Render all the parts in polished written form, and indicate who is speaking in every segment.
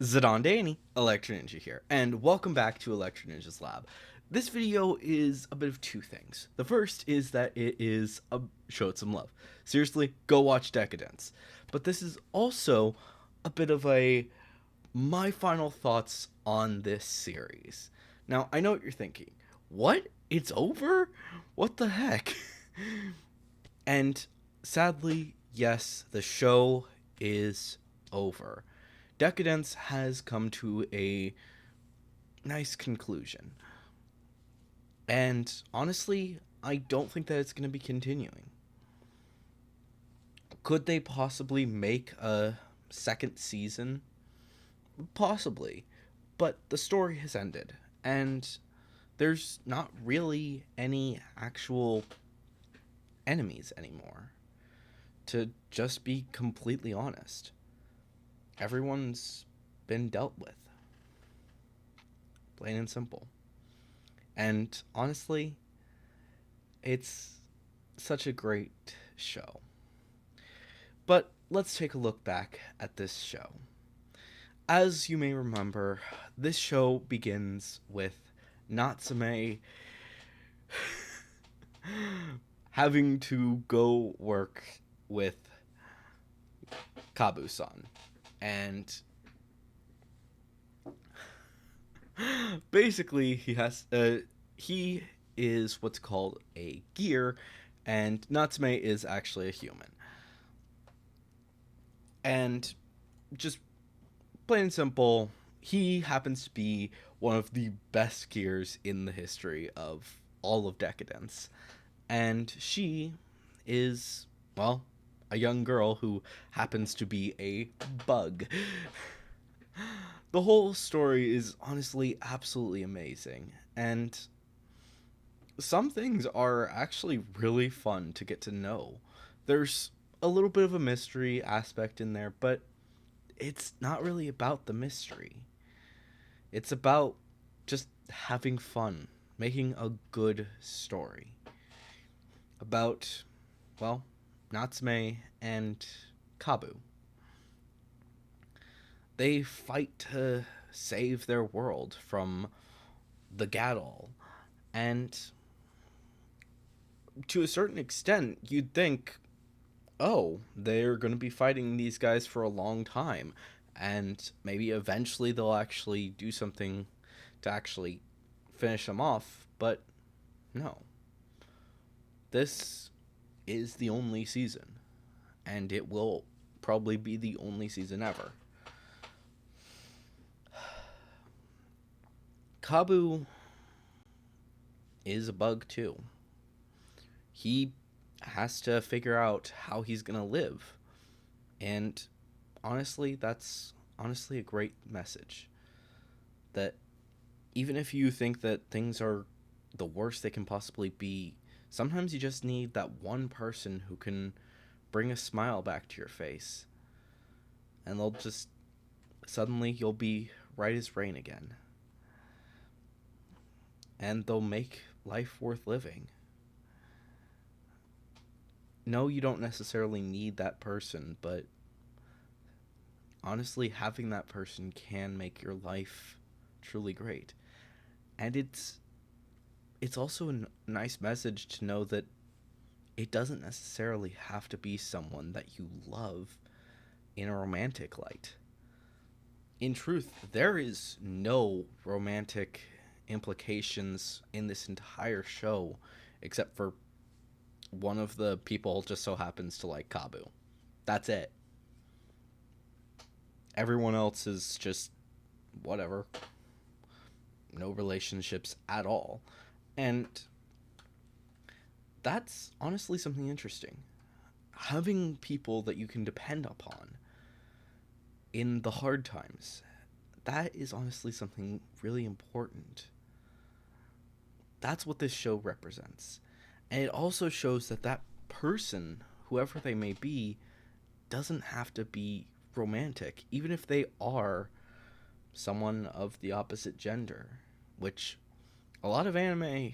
Speaker 1: Zidane, Electro Ninja here, and welcome back to Electro Ninja's Lab. This video is a bit of two things. The first is that it is a show it some love. Seriously, go watch Deca-Dence. But this is also a bit of a my final thoughts on this series. Now, I know what you're thinking. What? It's over? What the heck? And sadly, yes, the show is over. Deca-Dence has come to a nice conclusion. And honestly, I don't think that it's going to be continuing. Could they possibly make a second season? Possibly. But the story has ended. And there's not really any actual enemies anymore. To just be completely honest, everyone's been dealt with. Plain and simple. And honestly, it's such a great show. But let's take a look back at this show. As you may remember, this show begins with Natsume having to go work with Kabu-san. And basically he is what's called a gear, and Natsume is actually a human. And just plain and simple, he happens to be one of the best gears in the history of all of Deca-Dence. And she is, well, a young girl who happens to be a bug. The whole story is honestly absolutely amazing, and some things are actually really fun to get to know. There's a little bit of a mystery aspect in there, but it's not really about the mystery. It's about just having fun, making a good story. About, well, Natsume and Kabu. They fight to save their world from the Gadol. And to a certain extent, you'd think, oh, they're going to be fighting these guys for a long time. And maybe eventually they'll actually do something to actually finish them off. But no. This is the only season. And it will probably be the only season ever. Kabu is a bug too. He has to figure out how he's gonna live. And honestly, that's honestly a great message. That even if you think that things are the worst they can possibly be, sometimes you just need that one person who can bring a smile back to your face. And they'll just, suddenly you'll be right as rain again. And they'll make life worth living. No, you don't necessarily need that person, but honestly, having that person can make your life truly great. And it's also a nice message to know that it doesn't necessarily have to be someone that you love in a romantic light. In truth, there is no romantic implications in this entire show except for one of the people just so happens to like Kabu. That's it. Everyone else is just whatever. No relationships at all. And that's honestly something interesting. Having people that you can depend upon in the hard times, that is honestly something really important. That's what this show represents. And it also shows that that person, whoever they may be, doesn't have to be romantic, even if they are someone of the opposite gender, which a lot of anime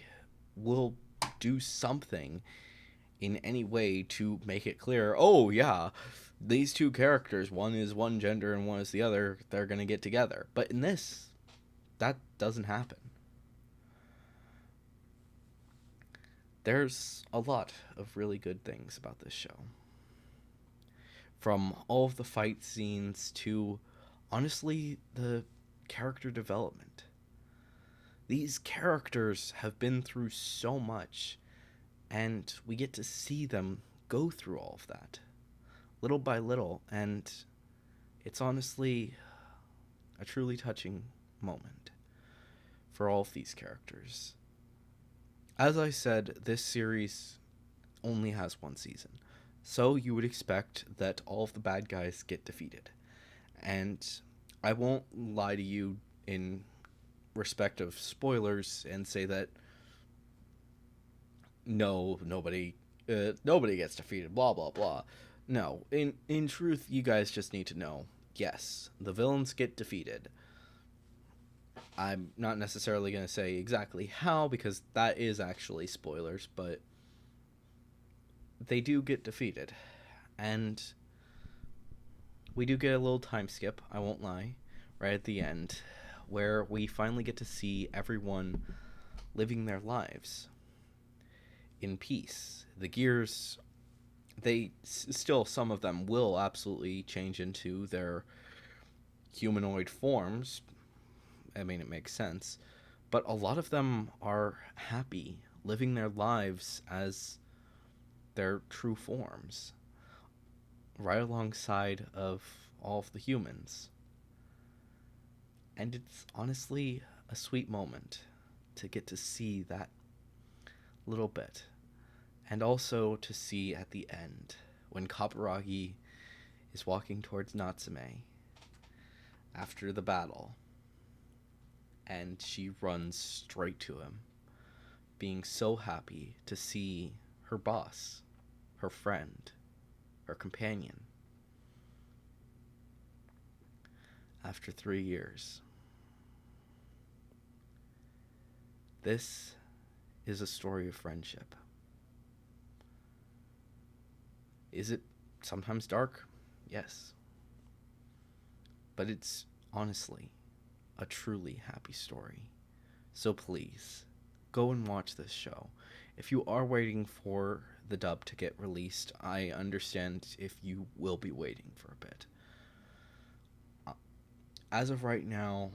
Speaker 1: will do something in any way to make it clear, oh yeah, these two characters, one is one gender and one is the other, they're going to get together. But in this, that doesn't happen. There's a lot of really good things about this show. From all of the fight scenes to, honestly, the character development. These characters have been through so much, and we get to see them go through all of that, little by little, and it's honestly a truly touching moment for all of these characters. As I said, this series only has one season, so you would expect that all of the bad guys get defeated. And I won't lie to you in respect of spoilers and say that nobody gets defeated, blah blah blah. No, in truth, you guys just need to know, yes, the villains get defeated. I'm not necessarily going to say exactly how, because that is actually spoilers, but they do get defeated. And we do get a little time skip, I won't lie, right at the end, where we finally get to see everyone living their lives in peace. The gears, they still, some of them will absolutely change into their humanoid forms. I mean, it makes sense. But a lot of them are happy, living their lives as their true forms, right alongside of all of the humans. And it's honestly a sweet moment to get to see that little bit. And also to see at the end, when Kaburagi is walking towards Natsume after the battle, and she runs straight to him, being so happy to see her boss, her friend, her companion, after 3 years. This is a story of friendship. Is it sometimes dark? Yes. But it's honestly a truly happy story. So please, go and watch this show. If you are waiting for the dub to get released, I understand if you will be waiting for a bit. As of right now,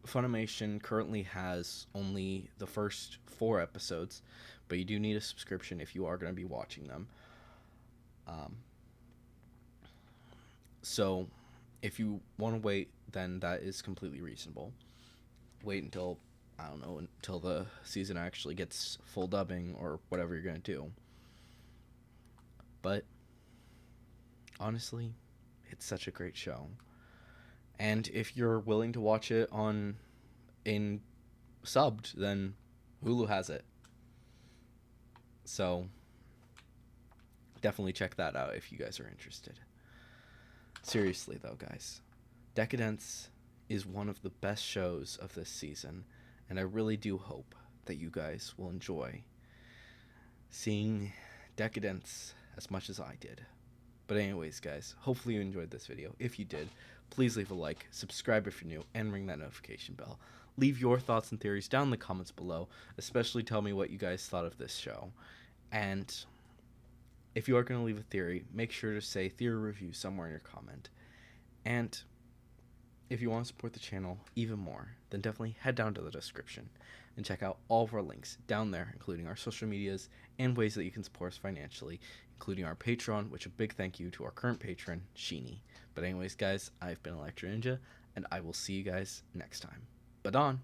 Speaker 1: Funimation currently has only the first 4 episodes, but you do need a subscription if you are going to be watching them. So if you want to wait, then that is completely reasonable. Wait until, I don't know, until the season actually gets full dubbing or whatever you're going to do. But honestly, it's such a great show. And if you're willing to watch it in subbed, then Hulu has it. So definitely check that out if you guys are interested. Seriously though, guys, Deca-Dence is one of the best shows of this season, and I really do hope that you guys will enjoy seeing Deca-Dence as much as I did. But anyways, guys, hopefully you enjoyed this video. If you did, please leave a like, subscribe if you're new, and ring that notification bell. Leave your thoughts and theories down in the comments below, especially tell me what you guys thought of this show. And if you are going to leave a theory, make sure to say theory review somewhere in your comment. And if you want to support the channel even more, then definitely head down to the description and check out all of our links down there, including our social medias and ways that you can support us financially, including our Patreon, which a big thank you to our current patron, Sheeny. But anyways, guys, I've been Electro Ninja, and I will see you guys next time. Badon!